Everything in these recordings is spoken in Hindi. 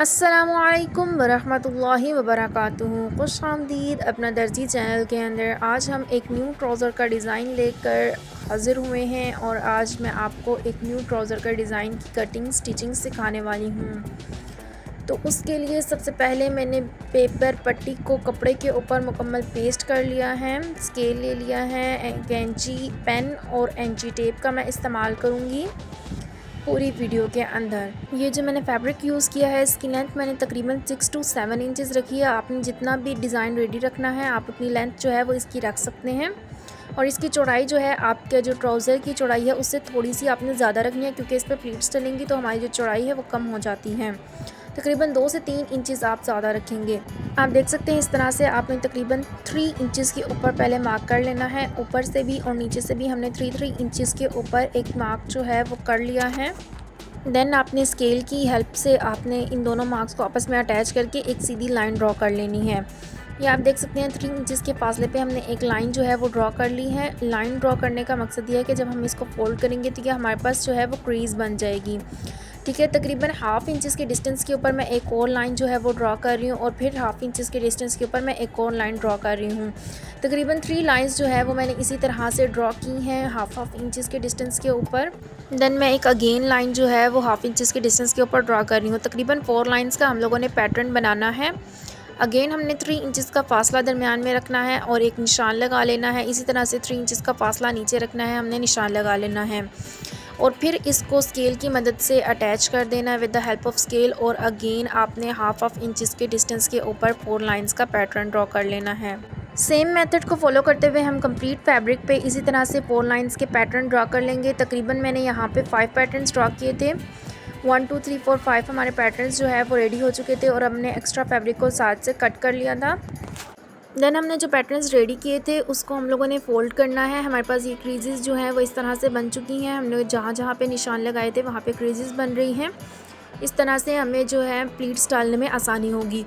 अस्सलामुअलैकुम वरहमतुल्लाहि वबरकातुहू। खुश आमदीद अपना दर्जी चैनल के अंदर। आज हम एक न्यू ट्राउज़र का डिज़ाइन लेकर हाज़िर हुए हैं और आज मैं आपको एक न्यू ट्राउज़र का डिज़ाइन की कटिंग स्टिचिंग सिखाने वाली हूँ। तो उसके लिए सबसे पहले मैंने पेपर पट्टी को कपड़े के ऊपर मुकम्मल पेस्ट कर लिया है। स्केल ले लिया है, कैंची, पेन और एंची टेप का मैं इस्तेमाल करूँगी पूरी वीडियो के अंदर। ये जो मैंने फैब्रिक यूज़ किया है, इसकी लेंथ मैंने तकरीबन 6 to 7 इंचज़ रखी है। आपने जितना भी डिज़ाइन रेडी रखना है आप अपनी लेंथ जो है वो इसकी रख सकते हैं। और इसकी चौड़ाई जो है, आपके जो ट्राउज़र की चौड़ाई है उससे थोड़ी सी आपने ज़्यादा रखनी है, क्योंकि इस पर प्लीट्स डलेंगी तो हमारी जो चौड़ाई है वो कम हो जाती है। तकरीबन 2 से 3 इंचज़ आप ज़्यादा रखेंगे। आप देख सकते हैं इस तरह से आपने तकरीबन 3 इंचज़ के ऊपर पहले मार्क कर लेना है। ऊपर से भी और नीचे से भी हमने 3 इंचज़ के ऊपर एक मार्क जो है वो कर लिया है। देन आपने स्केल की हेल्प से आपने इन दोनों मार्क्स को आपस में अटैच करके एक सीधी लाइन ड्रॉ कर लेनी है। ये आप देख सकते हैं 3 इंचज़ के फासले पे हमने एक लाइन जो है वो ड्रॉ कर ली है। लाइन ड्रॉ करने का मकसद ये है कि जब हम इसको फोल्ड करेंगे तो ये हमारे पास जो है वो क्रीज़ बन जाएगी। ठीक है, तकरीबन हाफ़ इंचज़ के डिस्टेंस के ऊपर मैं एक और लाइन जो है वो ड्रॉ कर रही हूँ और फिर हाफ़ इंचज़ के डिस्टेंस के ऊपर मैं एक और लाइन ड्रॉ कर रही हूँ। तकरीबन 3 लाइंस जो है वो मैंने इसी तरह से ड्रॉ की हैं हाफ़ इंचज़ के डिस्टेंस के ऊपर। देन मैं एक अगेन लाइन जो है वो हाफ़ इंचज़ के डिस्टेंस के ऊपर ड्रॉ कर रही हूँ। तकरीबन 4 लाइंस का हम लोगों ने पैटर्न बनाना है। अगेन हमने 3 इंचज़ का फ़ासला दरमियान में रखना है और एक निशान लगा लेना है। इसी तरह से 3 इंचज़ का फ़ासला नीचे रखना है, हमने निशान लगा लेना है और फिर इसको स्केल की मदद से अटैच कर देना है with the help of scale. और अगेन आपने हाफ़ इंचज़ के डिस्टेंस के ऊपर 4 लाइंस का पैटर्न ड्रॉ कर लेना है। सेम मेथड को फॉलो करते हुए हम कंप्लीट फैब्रिक पे इसी तरह से 4 लाइंस के पैटर्न ड्रॉ कर लेंगे। तकरीबन मैंने यहाँ पे 5 पैटर्न्स ड्रॉ किए थे। 1 2 3 4 5 हमारे पैटर्न्स जो है वो रेडी हो चुके थे और हमने एक्स्ट्रा फैब्रिक को साथ से कट कर लिया था। देन हमने जो पैटर्न्स रेडी किए थे उसको हम लोगों ने फ़ोल्ड करना है। हमारे पास ये क्रीजेज़ जो हैं वो इस तरह से बन चुकी हैं। हमने जहाँ जहाँ पे निशान लगाए थे वहाँ पे क्रीजेज़ बन रही हैं। इस तरह से हमें जो है प्लीट्स डालने में आसानी होगी।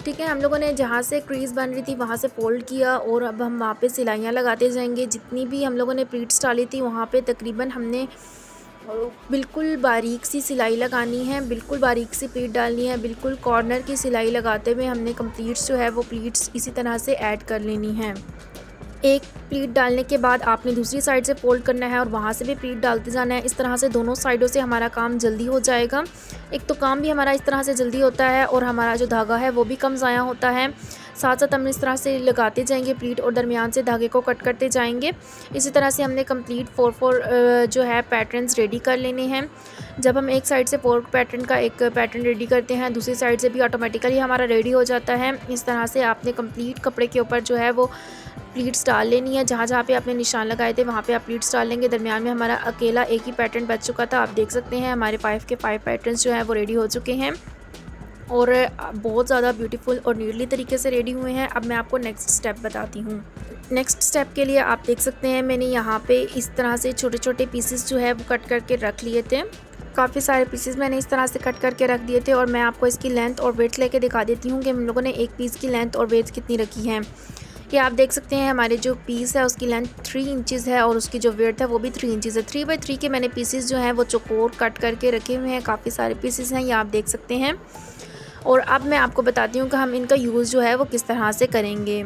ठीक है, हम लोगों ने जहाँ से क्रीज़ बन रही थी वहाँ से फ़ोल्ड किया और अब हम वहाँ पे सिलाइयाँ लगाते जाएंगे। जितनी भी हम लोगों ने प्लीट्स डाली थी वहाँ पे तकरीबन हमने बिल्कुल बारीक सी सिलाई लगानी है, बिल्कुल बारीक सी प्लीट डालनी है। बिल्कुल कॉर्नर की सिलाई लगाते हुए हमने प्लीट्स जो है वो प्लीट्स इसी तरह से ऐड कर लेनी है। एक प्लीट डालने के बाद आपने दूसरी साइड से फोल्ड करना है और वहाँ से भी प्लीट डालते जाना है। इस तरह से दोनों साइडों से हमारा काम जल्दी हो जाएगा। एक तो काम भी हमारा इस तरह से जल्दी होता है और हमारा जो धागा है वो भी कम ज़ाया होता है। साथ साथ हम इस तरह से लगाते जाएंगे प्लीट और दरमियान से धागे को कट करते जाएंगे। इसी तरह से हमने कंप्लीट 4 जो है पैटर्न्स रेडी कर लेने हैं। जब हम एक साइड से 4 पैटर्न का एक पैटर्न रेडी करते हैं, दूसरी साइड से भी ऑटोमेटिकली हमारा रेडी हो जाता है। इस तरह से आपने कंप्लीट कपड़े के ऊपर जो है वो प्लीट्स डाल लेनी है। जहाँ जहाँ पे आपने निशान लगाए थे वहाँ पे आप प्लीट्स डाल लेंगे। दरमियान में हमारा अकेला एक ही पैटर्न बच चुका था। आप देख सकते हैं हमारे 5 के 5 पैटर्न्स जो हैं वो रेडी हो चुके हैं और बहुत ज़्यादा ब्यूटीफुल और नीटली तरीके से रेडी हुए हैं। अब मैं आपको नेक्स्ट स्टेप बताती हूँ। नेक्स्ट स्टेप के लिए आप देख सकते हैं मैंने यहाँ पे इस तरह से छोटे छोटे पीसेस जो है वो कट करके रख लिए थे। काफ़ी सारे पीसेस मैंने इस तरह से कट करके रख दिए थे और मैं आपको इसकी लेंथ और वेट लेके दिखा देती हूँ कि हम लोगों ने एक पीस की लेंथ और वेट कितनी रखी है। ये आप देख सकते हैं हमारे जो पीस है उसकी लेंथ 3 इंचज़ है और उसकी जो वेट है वो भी 3 इंचज़ है। 3 बाई 3 के मैंने पीसेस जो हैं वो चौकोर कट करके रखे हुए हैं। काफ़ी सारे पीसेस हैं, ये आप देख सकते हैं। और अब मैं आपको बताती हूँ कि हम इनका यूज़ जो है वो किस तरह से करेंगे।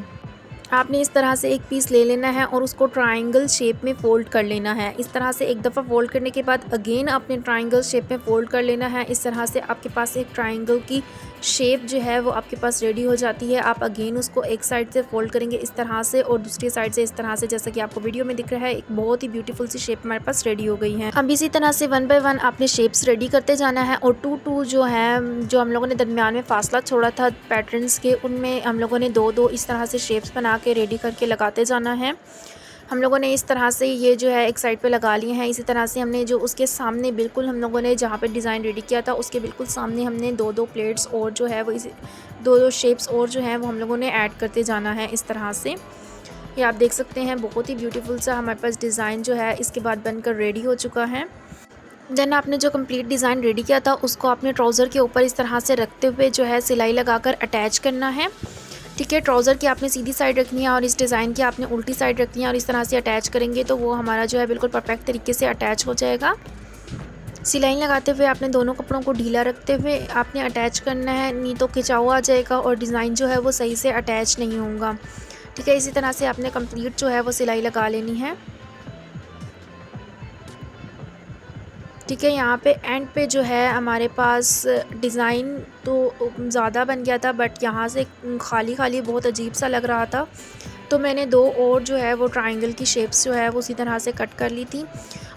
आपने इस तरह से एक पीस ले लेना है और उसको ट्रायंगल शेप में फ़ोल्ड कर लेना है। इस तरह से एक दफ़ा फ़ोल्ड करने के बाद अगेन आपने ट्रायंगल शेप में फ़ोल्ड कर लेना है। इस तरह से आपके पास एक ट्रायंगल की शेप जो है वो आपके पास रेडी हो जाती है। आप अगेन उसको एक साइड से फ़ोल्ड करेंगे इस तरह से और दूसरी साइड से इस तरह से, जैसा कि आपको वीडियो में दिख रहा है। एक बहुत ही ब्यूटीफुल सी शेप हमारे पास रेडी हो गई है। अब इसी तरह से 1 बाय 1 आपने शेप्स रेडी करते जाना है और 2 जो है, जो हम लोगों ने दरमियान में फासला छोड़ा था पैटर्न्स के, उनमें हम लोगों ने 2 इस तरह से शेप्स बना के रेडी करके लगाते जाना है। हम लोगों ने इस तरह से ये जो है एक साइड पे लगा लिए हैं। इसी तरह से हमने जो उसके सामने बिल्कुल हम लोगों ने जहाँ पे डिज़ाइन रेडी किया था उसके बिल्कुल सामने हमने 2 प्लेट्स और जो है वो इस 2 शेप्स और जो है वो हम लोगों ने ऐड करते जाना है इस तरह से। ये आप देख सकते हैं बहुत ही ब्यूटीफुल सा हमारे पास डिज़ाइन जो है इसके बाद बनकर रेडी हो चुका है। देन आपने जो कंप्लीट डिज़ाइन रेडी किया था उसको आपने ट्राउज़र के ऊपर इस तरह से रखते हुए जो है सिलाई लगाकर अटैच करना है। ठीक है, ट्राउज़र की आपने सीधी साइड रखनी है और इस डिज़ाइन की आपने उल्टी साइड रखनी है और इस तरह से अटैच करेंगे तो वो हमारा जो है बिल्कुल परफेक्ट तरीके से अटैच हो जाएगा। सिलाई लगाते हुए आपने दोनों कपड़ों को ढीला रखते हुए आपने अटैच करना है, नहीं तो खिंचाव आ जाएगा और डिज़ाइन जो है वो सही से अटैच नहीं होगा। ठीक है, इसी तरह से आपने कंप्लीट जो है वो सिलाई लगा लेनी है। ठीक है, यहाँ पे एंड पे जो है हमारे पास डिज़ाइन तो ज़्यादा बन गया था, बट यहाँ से खाली खाली बहुत अजीब सा लग रहा था, तो मैंने दो और जो है वो ट्रायंगल की शेप्स जो है वो उसी तरह से कट कर ली थी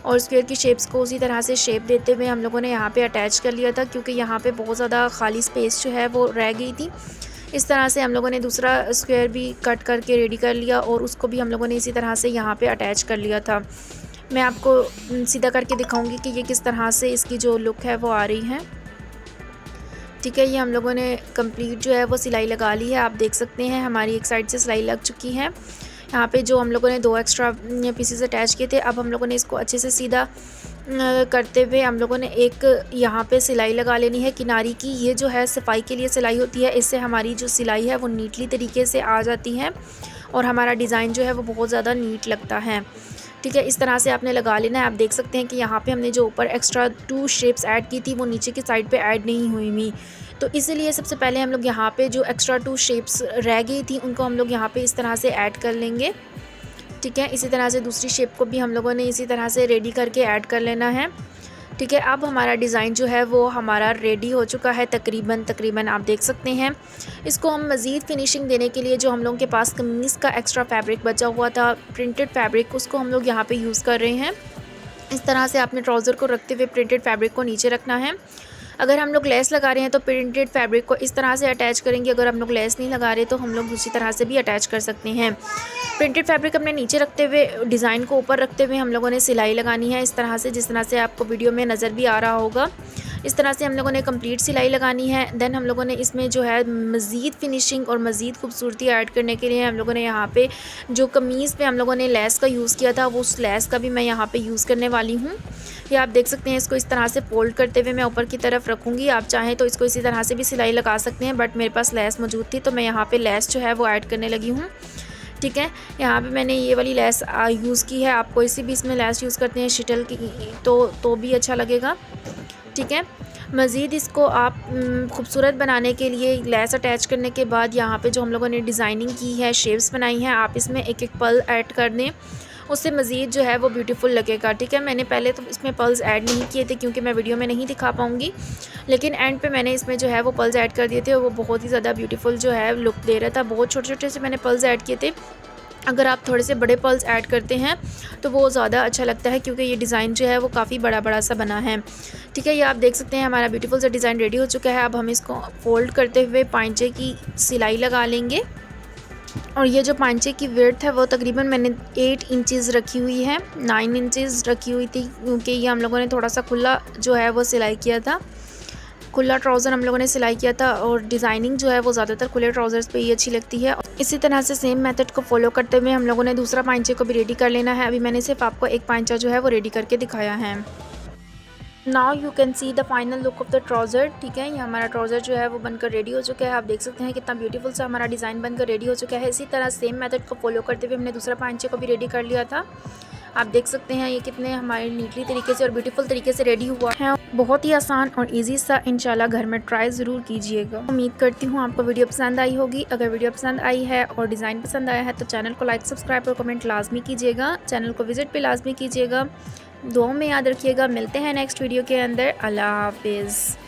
और स्क्वायर की शेप्स को उसी तरह से शेप देते हुए हम लोगों ने यहाँ पे अटैच कर लिया था, क्योंकि यहाँ पे बहुत ज़्यादा खाली स्पेस जो है वो रह गई थी। इस तरह से हम लोगों ने दूसरा स्क्वायर भी कट करके रेडी कर लिया और उसको भी हम लोगों ने इसी तरह से यहाँ पे अटैच कर लिया था। मैं आपको सीधा करके दिखाऊंगी कि ये किस तरह से इसकी जो लुक है वो आ रही है। ठीक है, ये हम लोगों ने कंप्लीट जो है वो सिलाई लगा ली है। आप देख सकते हैं हमारी एक साइड से सिलाई लग चुकी है। यहाँ पे जो हम लोगों ने दो एक्स्ट्रा पीसेस अटैच किए थे, अब हम लोगों ने इसको अच्छे से सीधा करते हुए हम लोगों ने एक यहाँ पे सिलाई लगा लेनी है किनारी की। ये जो है सफाई के लिए सिलाई होती है, इससे हमारी जो सिलाई है वो नीटली तरीके से आ जाती है और हमारा डिज़ाइन जो है वो बहुत ज़्यादा नीट लगता है। ठीक है, इस तरह से आपने लगा लेना है। आप देख सकते हैं कि यहाँ पे हमने जो ऊपर एक्स्ट्रा 2 शेप्स ऐड की थी वो नीचे की साइड पे ऐड नहीं हुई हुई, तो इसीलिए सबसे पहले हम लोग यहाँ पे जो एक्स्ट्रा 2 शेप्स रह गई थी उनको हम लोग यहाँ पे इस तरह से ऐड कर लेंगे। ठीक है, इसी तरह से दूसरी शेप को भी हम लोगों ने इसी तरह से रेडी करके ऐड कर लेना है। ठीक है, अब हमारा डिज़ाइन जो है वो हमारा रेडी हो चुका है तकरीबन आप देख सकते हैं। इसको हम मज़ीद फिनिशिंग देने के लिए जो हम लोगों के पास कमीज़ का एक्स्ट्रा फैब्रिक बचा हुआ था, प्रिंटेड फैब्रिक, उसको हम लोग यहाँ पे यूज़ कर रहे हैं। इस तरह से आपने ट्राउज़र को रखते हुए प्रिंटेड फैब्रिक को नीचे रखना है। अगर हम लोग लेस लगा रहे हैं तो प्रिंटेड फैब्रिक को इस तरह से अटैच करेंगे, अगर हम लोग लेस नहीं लगा रहे तो हम लोग दूसरी तरह से भी अटैच कर सकते हैं। प्रिंटेड फैब्रिक अपने नीचे रखते हुए डिज़ाइन को ऊपर रखते हुए हम लोगों ने सिलाई लगानी है इस तरह से, जिस तरह से आपको वीडियो में नज़र भी आ रहा होगा। इस तरह से हम लोगों ने कंप्लीट सिलाई लगानी है। देन हम लोगों ने इसमें जो है मज़ीद फिनिशिंग और मज़ीद खूबसूरती ऐड करने के लिए हम लोगों ने यहाँ पे जो कमीज़ पे हम लोगों ने लेस का यूज़ किया था वो उस लेस का भी मैं यहाँ पे यूज़ करने वाली हूँ। ये आप देख सकते हैं, इसको इस तरह से फोल्ड करते हुए मैं ऊपर की तरफ रखूँगी। आप चाहें तो इसको इसी तरह से भी सिलाई लगा सकते हैं, बट मेरे पास लेस मौजूद थी तो मैं यहाँ पर लेस जो है वो ऐड करने लगी हूँ। ठीक है, यहाँ पे मैंने ये वाली लेस यूज़ की है। आप कोई सी भी इसमें लेस यूज़ करते हैं शिटल की तो भी अच्छा लगेगा। ठीक है, मज़ीद इसको आप खूबसूरत बनाने के लिए लेस अटैच करने के बाद यहाँ पे जो हम लोगों ने डिज़ाइनिंग की है, शेप्स बनाई हैं, आप इसमें एक एक पल ऐड कर दें, उससे मज़ीद जो है वो ब्यूटीफुल लगेगा। ठीक है, मैंने पहले तो इसमें पल्स ऐड नहीं किए थे क्योंकि मैं वीडियो में नहीं दिखा पाऊँगी, लेकिन एंड पे मैंने इसमें जो है वो पल्स ऐड कर दिए थे और वो बहुत ही ज़्यादा ब्यूटीफुल जो है लुक दे रहा था। बहुत छोटे छोटे से मैंने पल्स ऐड किए थे। अगर आप थोड़े से बड़े पल्स ऐड करते हैं तो वो ज़्यादा अच्छा लगता है, क्योंकि ये डिज़ाइन जो है वो काफ़ी बड़ा बड़ा सा बना है। ठीक है, ये आप देख सकते हैं हमारा ब्यूटीफुल सा डिज़ाइन रेडी हो चुका है। अब हम इसको फोल्ड करते हुए पांचे की सिलाई लगा लेंगे और ये जो पांचे की विड्थ है वो तकरीबन मैंने 8 इंचज़ रखी हुई है, 9 इंचज़ रखी हुई थी, क्योंकि ये हम लोगों ने थोड़ा सा खुला जो है वो सिलाई किया था। खुला ट्राउज़र हम लोगों ने सिलाई किया था और डिज़ाइनिंग जो है वो ज़्यादातर खुले ट्राउज़र्स पे ही अच्छी लगती है। इसी तरह से सेम मेथड को फॉलो करते हुए हम लोगों ने दूसरा पांचे को भी रेडी कर लेना है। अभी मैंने सिर्फ आपको एक पांचा जो है वो रेडी करके दिखाया है। Now you can see the final look of the trouser. ठीक है, ये हमारा ट्राउज़र जो है वो बनकर रेडी हो चुका है। आप देख सकते हैं कितना ब्यूटीफुल सा हमारा डिज़ाइन बनकर रेडी हो चुका है। इसी तरह सेम मेथड को फॉलो करते हुए हमने दूसरा पांचे को भी रेडी कर लिया था। आप देख सकते हैं ये कितने हमारे नीटली तरीके से और ब्यूटीफुल तरीके से रेडी हुआ है। बहुत ही आसान और इजी सा, इंशाल्लाह घर में ट्राई ज़रूर कीजिएगा। उम्मीद करती हूँ आपको वीडियो पसंद आई होगी। अगर वीडियो पसंद आई है और डिज़ाइन पसंद आया है तो चैनल को लाइक, सब्सक्राइब और कमेंट लाजमी कीजिएगा। चैनल को विज़िट भी लाजमी कीजिएगा। दुआओं में याद रखिएगा। मिलते हैं नेक्स्ट वीडियो के अंदर। अल्लाह हाफिज़।